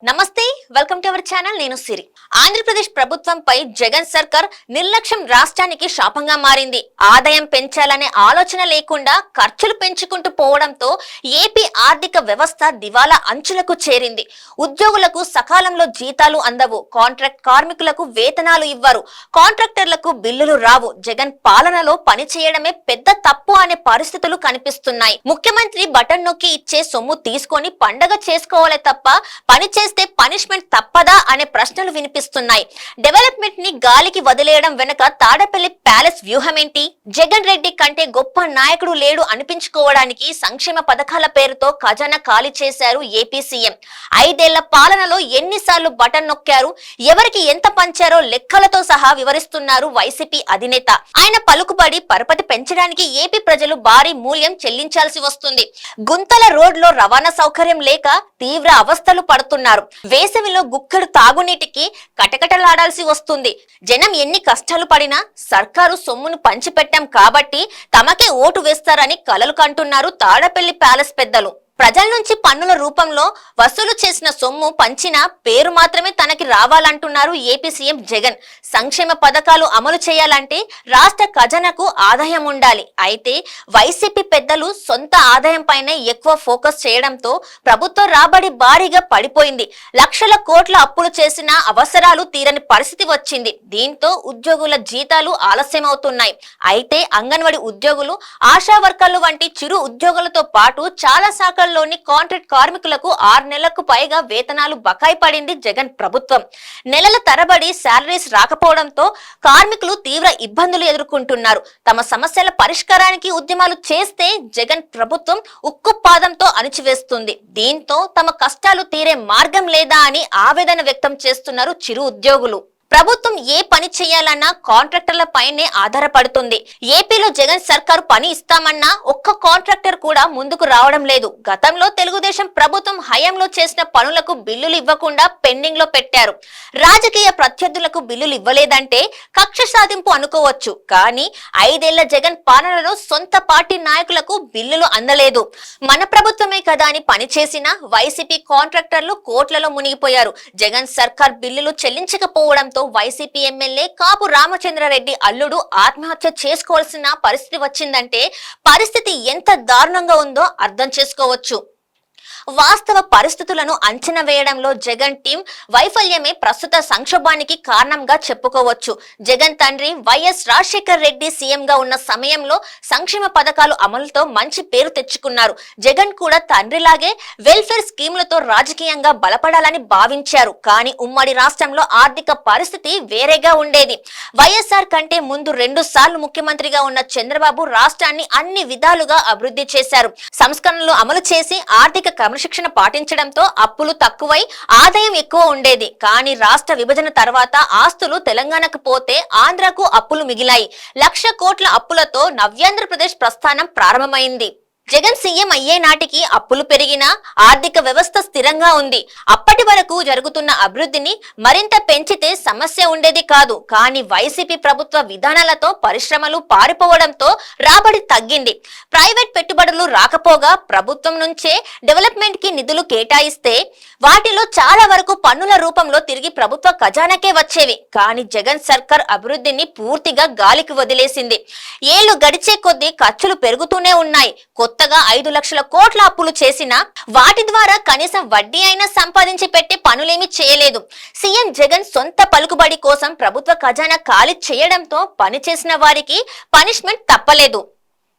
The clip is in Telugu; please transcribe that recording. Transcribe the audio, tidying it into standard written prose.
నమస్తే, వెల్కమ్ టు అవర్ ఛానల్. నేను సిరి. ఆంధ్రప్రదేశ్ ప్రభుత్వంపై జగన్ సర్కార్ నిర్లక్ష్యం రాష్ట్రానికి శాపంగా మారింది. ఆదాయం పెంచాలనే ఆలోచన లేకుండా ఖర్చులు పెంచుకుంటూ పోవడంతో ఏపీ ఆర్థిక వ్యవస్థ దివాలా అంచులకు చేరింది. ఉద్యోగులకు సకాలంలో జీతాలు అందవు, కాంట్రాక్ట్ కార్మికులకు వేతనాలు ఇవ్వరు, కాంట్రాక్టర్లకు బిల్లులు రావు. జగన్ పాలనలో పని చేయడమే పెద్ద తప్పు అనే పరిస్థితులు కనిపిస్తున్నాయి. ముఖ్యమంత్రి బటన్ నొక్కి ఇచ్చే సొమ్ము తీసుకొని పండగ చేసుకోవాలే తప్ప పని పనిష్మెంట్ తప్పదా అనే ప్రశ్నలు వినిపిస్తున్నాయి. డెవలప్మెంట్ ని గాలికి వదిలేయడం వెనుక తాడపల్లి ప్యాలెస్ వ్యూహం ఏంటి? జగన్ రెడ్డి కంటే గొప్ప నాయకుడు లేడు అనిపించుకోవడానికి సంక్షేమ పథకాల పేరుతో ఖజానా ఖాళీ చేశారు ఏపీ సీఎం. 5 ఏళ్ల పాలనలో ఎన్నిసార్లు బటన్ నొక్కారు, ఎవరికి ఎంత పంచారో లెక్కలతో సహా వివరిస్తున్నారు వైసీపీ అధినేత. ఆయన పలుకుబడి పరపతి పెంచడానికి ఏపీ ప్రజలు భారీ మూల్యం చెల్లించాల్సి వస్తుంది. గుంతల రోడ్లో రవాణా సౌకర్యం లేక తీవ్ర అవస్థలు పడుతున్నారు. వేసవిలో గుక్కడు తాగునీటికి కటకటలాడాల్సి వస్తుంది. జనం ఎన్ని కష్టాలు పడినా సర్కారు సొమ్మును పంచిపెట్టాం కాబట్టి తమకే ఓటు వేస్తారని కలలు కంటున్నారు తాడపల్లి ప్యాలెస్ పెద్దలు. ప్రజల నుంచి పన్నుల రూపంలో వసూలు చేసిన సొమ్ము పంచిన పేరు మాత్రమే తనకి రావాలంటున్నారు ఏపీ సీఎం జగన్. సంక్షేమ పథకాలు అమలు చేయాలంటే రాష్ట్ర ఖజానాకు ఆదాయం ఉండాలి. అయితే వైసీపీ పెద్దలు సొంత ఆదాయం పైనే ఎక్కువ ఫోకస్ చేయడంతో ప్రభుత్వ రాబడి భారీగా పడిపోయింది. లక్షల కోట్ల అప్పులు చేసిన అవసరాలు తీరని పరిస్థితి వచ్చింది. దీంతో ఉద్యోగుల జీతాలు ఆలస్యమవుతున్నాయి. అయితే అంగన్వాడీ ఉద్యోగులు, ఆశా వర్కర్లు వంటి చిరు ఉద్యోగులతో పాటు చాలా శాఖ లోని కాంట్రాక్ట్ కార్మికులకు 6 నెలలకు పైగా వేతనాలు బకాయి పడింది జగన్ ప్రభుత్వం. నెలల తరబడి శాలరీస్ రాకపోవడంతో కార్మికులు తీవ్ర ఇబ్బందులు ఎదుర్కొంటున్నారు. తమ సమస్యల పరిష్కారానికి ఉద్యమాలు చేస్తే జగన్ ప్రభుత్వం ఉక్కుపాదంతో అణిచివేస్తుంది. దీంతో తమ కష్టాలు తీరే మార్గం లేదా అని ఆవేదన వ్యక్తం చేస్తున్నారు చిరు ఉద్యోగులు. ప్రభుత్వం ఏ పని చేయాలన్నా కాంట్రాక్టర్ల పైనే ఆధారపడుతుంది. ఏపీలో జగన్ సర్కారు పని ఇస్తామన్నా ఒక్క కాంట్రాక్టర్ కూడా ముందుకు రావడం లేదు. గతంలో తెలుగుదేశం ప్రభుత్వం హయాంలో చేసిన పనులకు బిల్లులు ఇవ్వకుండా పెండింగ్ లో పెట్టారు. రాజకీయ ప్రత్యర్థులకు బిల్లులు ఇవ్వలేదంటే కక్ష సాధింపు అనుకోవచ్చు. కానీ 5 ఏళ్ల జగన్ పాలనలో సొంత పార్టీ నాయకులకు బిల్లులు అందలేదు. మన ప్రభుత్వమే కదా అని పనిచేసిన వైసీపీ కాంట్రాక్టర్లు కోట్లలో మునిగిపోయారు. జగన్ సర్కార్ బిల్లులు చెల్లించకపోవడంతో వైసీపీ ఎమ్మెల్యే కాపు రామచంద్రారెడ్డి అల్లుడు ఆత్మహత్య చేసుకోవాల్సిన పరిస్థితి వచ్చిందంటే పరిస్థితి ఎంత దారుణంగా ఉందో అర్థం చేసుకోవచ్చు. వాస్తవ పరిస్థితులను అంచనా వేయడంలో జగన్ టీం వైఫల్యమే ప్రస్తుత సంక్షోభానికి కారణంగా చెప్పుకోవచ్చు. జగన్ తండ్రి వైఎస్ రాజశేఖర్ రెడ్డి సీఎం గా ఉన్న సమయంలో సంక్షేమ పథకాలు అమలుతో మంచి పేరు తెచ్చుకున్నారు. జగన్ కూడా తండ్రిలాగే వెల్ఫేర్ స్కీములతో రాజకీయంగా బలపడాలని భావించారు. కానీ ఉమ్మడి రాష్ట్రంలో ఆర్థిక పరిస్థితి వేరేగా ఉండేది. వైఎస్ఆర్ కంటే ముందు 2 సార్లు ముఖ్యమంత్రిగా ఉన్న చంద్రబాబు రాష్ట్రాన్ని అన్ని విధాలుగా అభివృద్ధి చేశారు. సంస్కరణలు అమలు చేసి ఆర్థిక శిక్షణ పాటించడంతో అప్పులు తక్కువై ఆదాయం ఎక్కువ ఉండేది. కానీ రాష్ట్ర విభజన తర్వాత ఆస్తులు తెలంగాణకు పోతే ఆంధ్రకు అప్పులు మిగిలాయి. 1,00,000 కోట్ల అప్పులతో నవ్యాంధ్రప్రదేశ్ ప్రస్థానం ప్రారంభమైంది. జగన్ సీఎం అయ్యే నాటికి అప్పులు పెరిగినా ఆర్థిక వ్యవస్థ స్థిరంగా ఉంది. అప్పటి వరకు జరుగుతున్న అభివృద్ధిని మరింత పెంచితే సమస్య ఉండేది కాదు. కానీ వైసీపీ ప్రభుత్వ విధానాలతో పరిశ్రమలు పారిపోవడంతో రాబడి తగ్గింది. ప్రైవేట్ పెట్టుబడులు రాకపోగా ప్రభుత్వం నుంచే డెవలప్మెంట్ కి నిధులు కేటాయిస్తే వాటిలో చాలా వరకు పన్నుల రూపంలో తిరిగి ప్రభుత్వ ఖజానాకే వచ్చేవి. కానీ జగన్ సర్కార్ అభివృద్ధిని పూర్తిగా గాలికి వదిలేసింది. ఏళ్లు గడిచే కొద్దీ ఖర్చులు పెరుగుతూనే ఉన్నాయి. కొత్తగా 5 లక్షల కోట్ల అప్పులు చేసినా వాటి ద్వారా కనీసం వడ్డీ అయినా సంపాదించి పెట్టే పనులేమీ చేయలేదు. సీఎం జగన్ సొంత పలుకుబడి కోసం ప్రభుత్వ ఖజానా ఖాళీ చేయడంతో పనిచేసిన వారికి పనిష్మెంట్ తప్పలేదు.